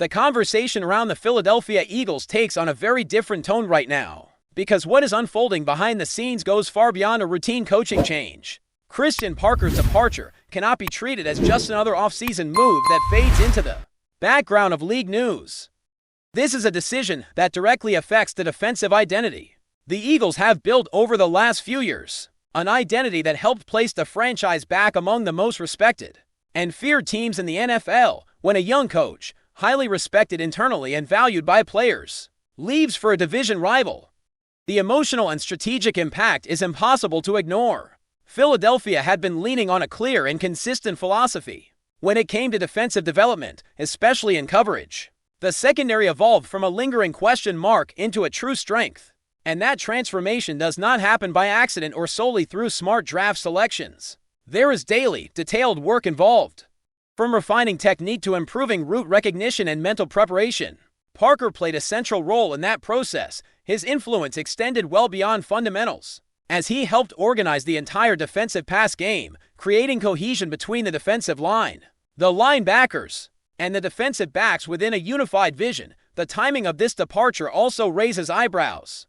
The conversation around the Philadelphia Eagles takes on a very different tone right now, because what is unfolding behind the scenes goes far beyond a routine coaching change. Christian Parker's departure cannot be treated as just another offseason move that fades into the background of league news. This is a decision that directly affects the defensive identity the Eagles have built over the last few years, an identity that helped place the franchise back among the most respected and feared teams in the NFL when a young coach, highly respected internally and valued by players, leaves for a division rival. The emotional and strategic impact is impossible to ignore. Philadelphia had been leaning on a clear and consistent philosophy when it came to defensive development, especially in coverage. The secondary evolved from a lingering question mark into a true strength, and that transformation does not happen by accident or solely through smart draft selections. There is daily, detailed work involved. From refining technique to improving route recognition and mental preparation, Parker played a central role in that process. His influence extended well beyond fundamentals, as he helped organize the entire defensive pass game, creating cohesion between the defensive line, the linebackers, and the defensive backs within a unified vision. The timing of this departure also raises eyebrows.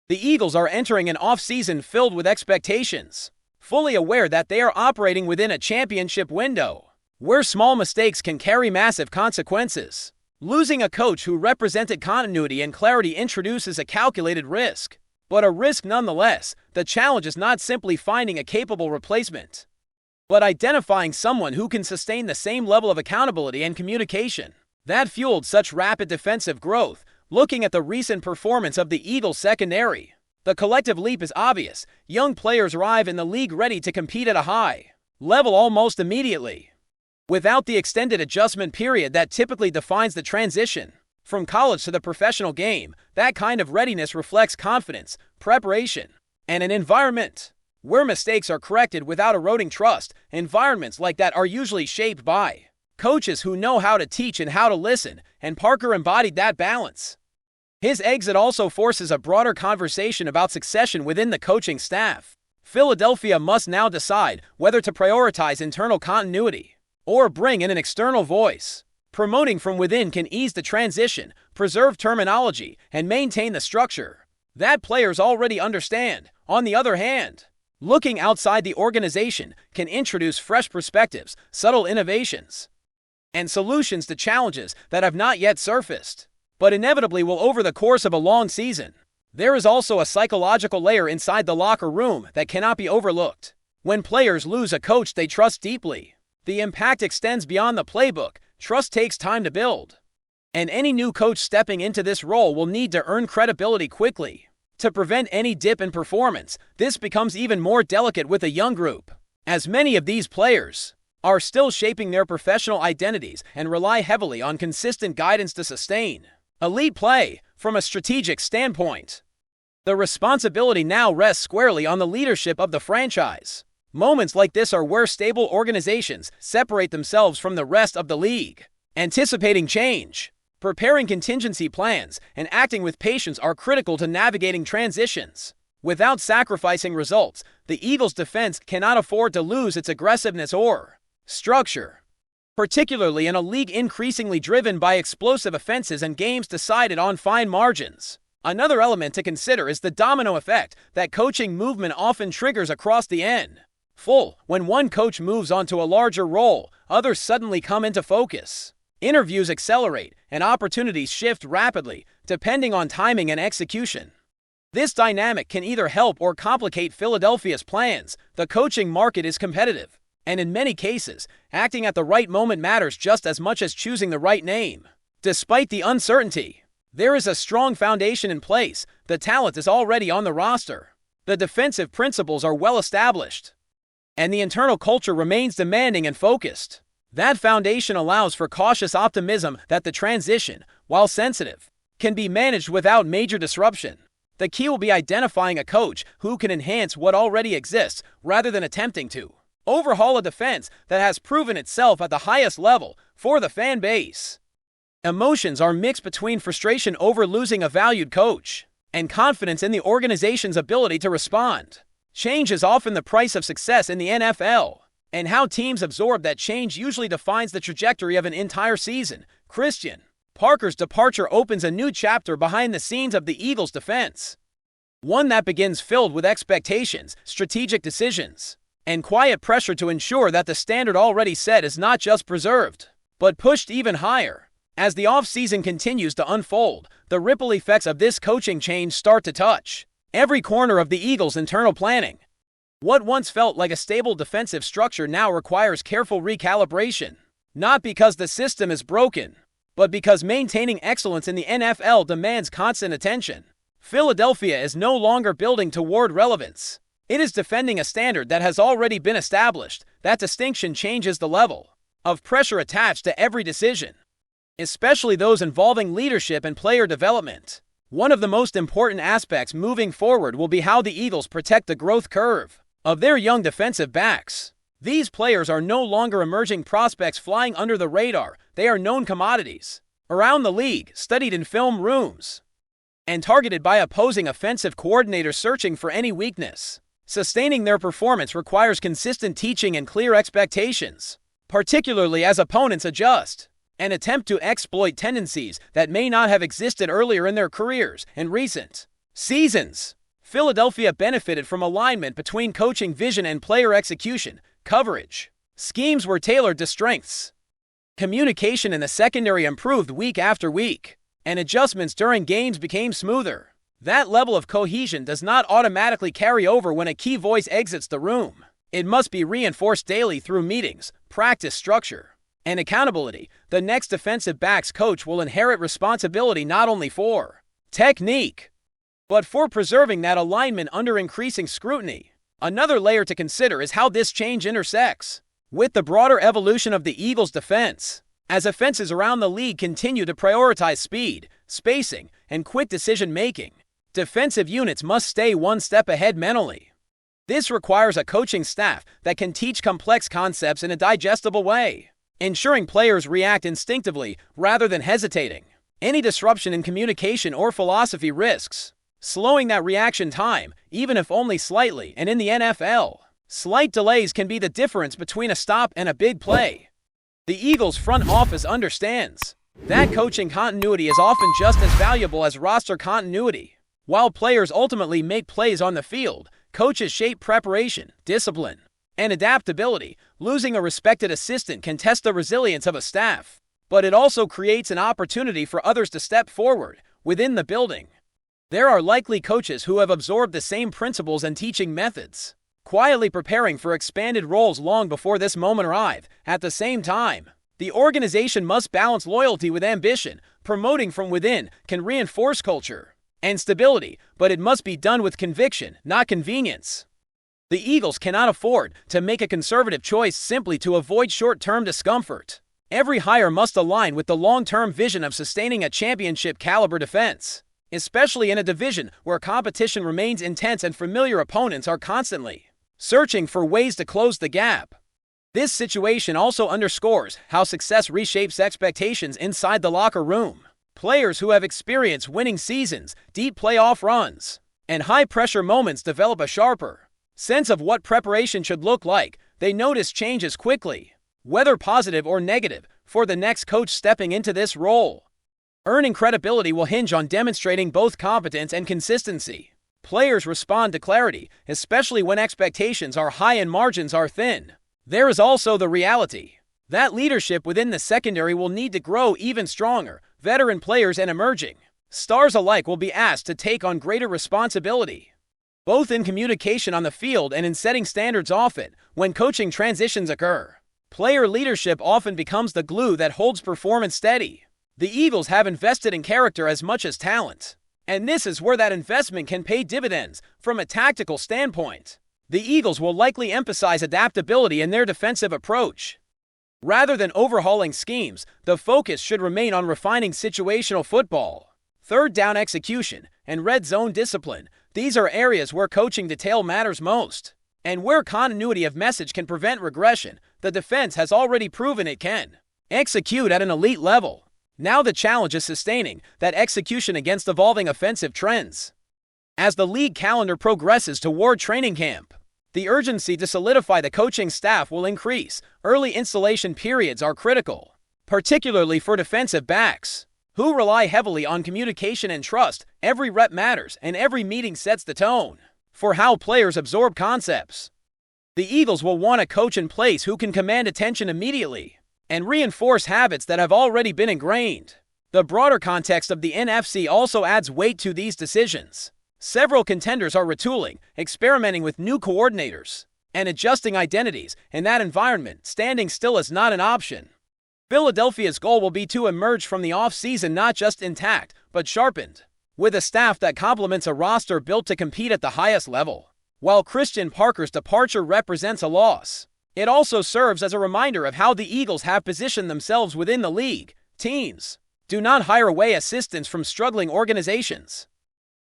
The Eagles are entering an offseason filled with expectations, fully aware that they are operating within a championship window, where small mistakes can carry massive consequences. Losing a coach who represented continuity and clarity introduces a calculated risk, but a risk nonetheless. The challenge is not simply finding a capable replacement, but identifying someone who can sustain the same level of accountability and communication that fueled such rapid defensive growth. Looking at the recent performance of the Eagles secondary, the collective leap is obvious. Young players arrive in the league ready to compete at a high level almost immediately, without the extended adjustment period that typically defines the transition from college to the professional game. That kind of readiness reflects confidence, preparation, and an environment where mistakes are corrected without eroding trust. Environments like that are usually shaped by coaches who know how to teach and how to listen, and Parker embodied that balance. His exit also forces a broader conversation about succession within the coaching staff. Philadelphia must now decide whether to prioritize internal continuity or bring in an external voice. Promoting from within can ease the transition, preserve terminology, and maintain the structure that players already understand. On the other hand, looking outside the organization can introduce fresh perspectives, subtle innovations, and solutions to challenges that have not yet surfaced, but inevitably will over the course of a long season. There is also a psychological layer inside the locker room that cannot be overlooked. When players lose a coach they trust deeply, the impact extends beyond the playbook. Trust takes time to build, and any new coach stepping into this role will need to earn credibility quickly. To prevent any dip in performance, this becomes even more delicate with a young group, as many of these players are still shaping their professional identities and rely heavily on consistent guidance to sustain elite play. From a strategic standpoint, the responsibility now rests squarely on the leadership of the franchise. Moments like this are where stable organizations separate themselves from the rest of the league. Anticipating change, preparing contingency plans, and acting with patience are critical to navigating transitions. Without sacrificing results, the Eagles' defense cannot afford to lose its aggressiveness or structure, particularly in a league increasingly driven by explosive offenses and games decided on fine margins. Another element to consider is the domino effect that coaching movement often triggers across the NFL. When one coach moves onto a larger role, others suddenly come into focus. Interviews accelerate, and opportunities shift rapidly, depending on timing and execution. This dynamic can either help or complicate Philadelphia's plans. The coaching market is competitive, and in many cases, acting at the right moment matters just as much as choosing the right name. Despite the uncertainty, there is a strong foundation in place. The talent is already on the roster. The defensive principles are well established, and the internal culture remains demanding and focused. That foundation allows for cautious optimism that the transition, while sensitive, can be managed without major disruption. The key will be identifying a coach who can enhance what already exists rather than attempting to overhaul a defense that has proven itself at the highest level. For the fan base, emotions are mixed between frustration over losing a valued coach and confidence in the organization's ability to respond. Change is often the price of success in the NFL, and how teams absorb that change usually defines the trajectory of an entire season. Christian Parker's departure opens a new chapter behind the scenes of the Eagles' defense. One that begins filled with expectations, strategic decisions, and quiet pressure to ensure that the standard already set is not just preserved, but pushed even higher. As the offseason continues to unfold, the ripple effects of this coaching change start to touch every corner of the Eagles' internal planning. What once felt like a stable defensive structure now requires careful recalibration, not because the system is broken, but because maintaining excellence in the NFL demands constant attention. Philadelphia is no longer building toward relevance. It is defending a standard that has already been established. That distinction changes the level of pressure attached to every decision, especially those involving leadership and player development. One of the most important aspects moving forward will be how the Eagles protect the growth curve of their young defensive backs. These players are no longer emerging prospects flying under the radar. They are known commodities around the league, studied in film rooms, and targeted by opposing offensive coordinators searching for any weakness. Sustaining their performance requires consistent teaching and clear expectations, particularly as opponents adjust and attempt to exploit tendencies that may not have existed earlier in their careers. In recent seasons, Philadelphia benefited from alignment between coaching vision and player execution. Coverage schemes were tailored to strengths. Communication in the secondary improved week after week, and adjustments during games became smoother. That level of cohesion does not automatically carry over when a key voice exits the room. It must be reinforced daily through meetings, practice structure, and accountability. The next defensive backs coach will inherit responsibility not only for technique, but for preserving that alignment under increasing scrutiny. Another layer to consider is how this change intersects with the broader evolution of the Eagles' defense. As offenses around the league continue to prioritize speed, spacing, and quick decision-making, defensive units must stay one step ahead mentally. This requires a coaching staff that can teach complex concepts in a digestible way, ensuring players react instinctively rather than hesitating. Any disruption in communication or philosophy risks slowing that reaction time, even if only slightly. And in the NFL, slight delays can be the difference between a stop and a big play. The Eagles' front office understands that coaching continuity is often just as valuable as roster continuity. While players ultimately make plays on the field, coaches shape preparation, discipline, and adaptability. Losing a respected assistant can test the resilience of a staff, but it also creates an opportunity for others to step forward within the building. There are likely coaches who have absorbed the same principles and teaching methods, quietly preparing for expanded roles long before this moment arrive. At the same time, the organization must balance loyalty with ambition. Promoting from within can reinforce culture and stability, but it must be done with conviction, not convenience. The Eagles cannot afford to make a conservative choice simply to avoid short-term discomfort. Every hire must align with the long-term vision of sustaining a championship-caliber defense, especially in a division where competition remains intense and familiar opponents are constantly searching for ways to close the gap. This situation also underscores how success reshapes expectations inside the locker room. Players who have experienced winning seasons, deep playoff runs, and high-pressure moments develop a sharper sense of what preparation should look like. They notice changes quickly, whether positive or negative, for the next coach stepping into this role. Earning credibility will hinge on demonstrating both competence and consistency. Players respond to clarity, especially when expectations are high and margins are thin. There is also the reality that leadership within the secondary will need to grow even stronger. Veteran players and emerging stars alike will be asked to take on greater responsibility, both in communication on the field and in setting standards. Often, when coaching transitions occur, player leadership often becomes the glue that holds performance steady. The Eagles have invested in character as much as talent, and this is where that investment can pay dividends. From a tactical standpoint, the Eagles will likely emphasize adaptability in their defensive approach. Rather than overhauling schemes, the focus should remain on refining situational football, third down execution, and red zone discipline. These are areas where coaching detail matters most, and where continuity of message can prevent regression. The defense has already proven it can execute at an elite level. Now the challenge is sustaining that execution against evolving offensive trends. As the league calendar progresses toward training camp, the urgency to solidify the coaching staff will increase. Early installation periods are critical, particularly for defensive backs. who rely heavily on communication and trust. Every rep matters, and every meeting sets the tone for how players absorb concepts. The Eagles will want a coach in place who can command attention immediately and reinforce habits that have already been ingrained. The broader context of the NFC also adds weight to these decisions. Several contenders are retooling, experimenting with new coordinators, and adjusting identities. In that environment, standing still is not an option. Philadelphia's goal will be to emerge from the offseason not just intact, but sharpened, with a staff that complements a roster built to compete at the highest level. While Christian Parker's departure represents a loss, it also serves as a reminder of how the Eagles have positioned themselves within the league. Teams do not hire away assistants from struggling organizations.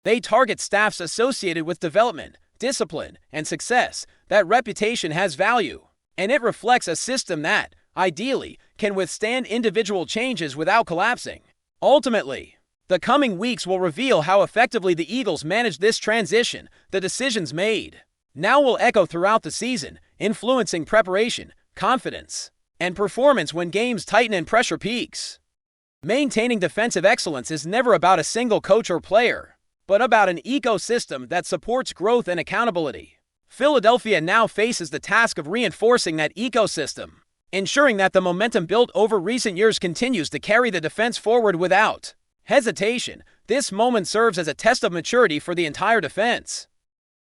They target staffs associated with development, discipline, and success. That reputation has value, and it reflects a system that, ideally, can withstand individual changes without collapsing. Ultimately, the coming weeks will reveal how effectively the Eagles manage this transition. The decisions made now will echo throughout the season, influencing preparation, confidence, and performance when games tighten and pressure peaks. Maintaining defensive excellence is never about a single coach or player, but about an ecosystem that supports growth and accountability. Philadelphia now faces the task of reinforcing that ecosystem, ensuring that the momentum built over recent years continues to carry the defense forward without hesitation. This moment serves as a test of maturity for the entire defense.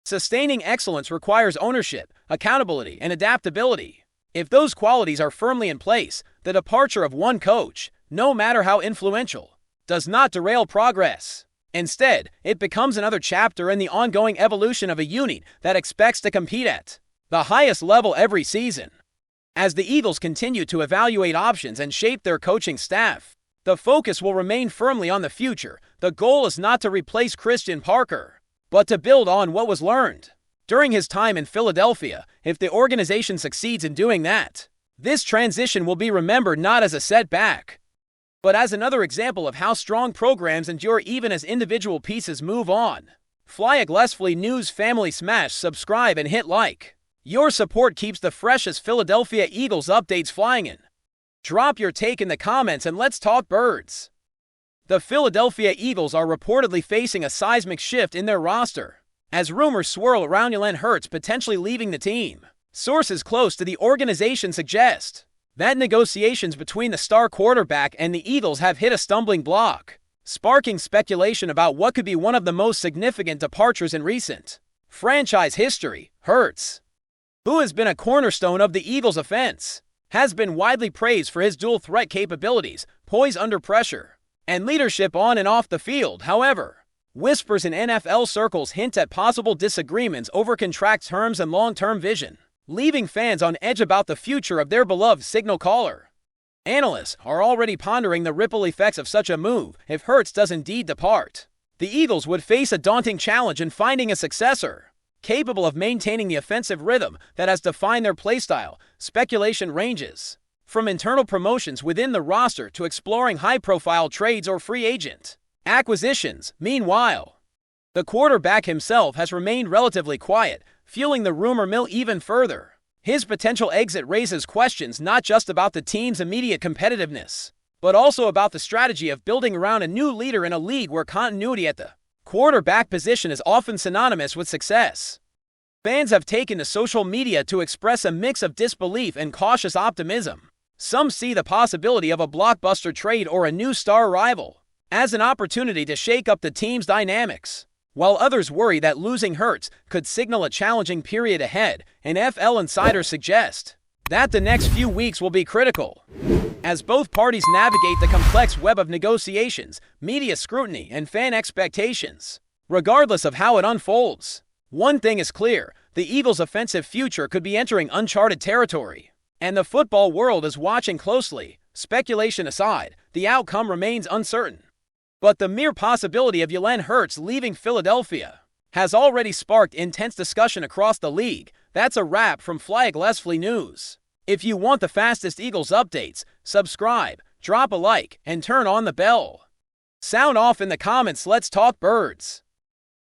Sustaining excellence requires ownership, accountability, and adaptability. If those qualities are firmly in place, the departure of one coach, no matter how influential, does not derail progress. Instead, it becomes another chapter in the ongoing evolution of a unit that expects to compete at the highest level every season. As the Eagles continue to evaluate options and shape their coaching staff, the focus will remain firmly on the future. The goal is not to replace Christian Parker, but to build on what was learned during his time in Philadelphia. If the organization succeeds in doing that, this transition will be remembered not as a setback, but as another example of how strong programs endure even as individual pieces move on. FlyEaglesFly News family, smash subscribe and hit like. Your support keeps the freshest Philadelphia Eagles updates flying in. Drop your take in the comments and let's talk birds. The Philadelphia Eagles are reportedly facing a seismic shift in their roster, as rumors swirl around Jalen Hurts potentially leaving the team. Sources close to the organization suggest that negotiations between the star quarterback and the Eagles have hit a stumbling block, sparking speculation about what could be one of the most significant departures in recent franchise history. Hurts, who has been a cornerstone of the Eagles' offense, has been widely praised for his dual threat capabilities, poise under pressure, and leadership on and off the field. However, whispers in NFL circles hint at possible disagreements over contract terms and long-term vision, leaving fans on edge about the future of their beloved signal caller. Analysts are already pondering the ripple effects of such a move. If Hurts does indeed depart, the Eagles would face a daunting challenge in finding a successor capable of maintaining the offensive rhythm that has defined their playstyle. Speculation ranges from internal promotions within the roster to exploring high-profile trades or free agent acquisitions. Meanwhile, the quarterback himself has remained relatively quiet, fueling the rumor mill even further. His potential exit raises questions not just about the team's immediate competitiveness, but also about the strategy of building around a new leader in a league where continuity at the quarterback position is often synonymous with success. Fans have taken to social media to express a mix of disbelief and cautious optimism. Some see the possibility of a blockbuster trade or a new star arrival as an opportunity to shake up the team's dynamics, while others worry that losing Hurts could signal a challenging period ahead. NFL insiders suggest that the next few weeks will be critical, as both parties navigate the complex web of negotiations, media scrutiny, and fan expectations. Regardless of how it unfolds, one thing is clear: the Eagles' offensive future could be entering uncharted territory, and the football world is watching closely. Speculation aside, the outcome remains uncertain, but the mere possibility of Jalen Hurts leaving Philadelphia has already sparked intense discussion across the league. That's a wrap from FlyEaglesFly News. If you want the fastest Eagles updates, subscribe, drop a like, and turn on the bell. Sound off in the comments. Let's talk birds.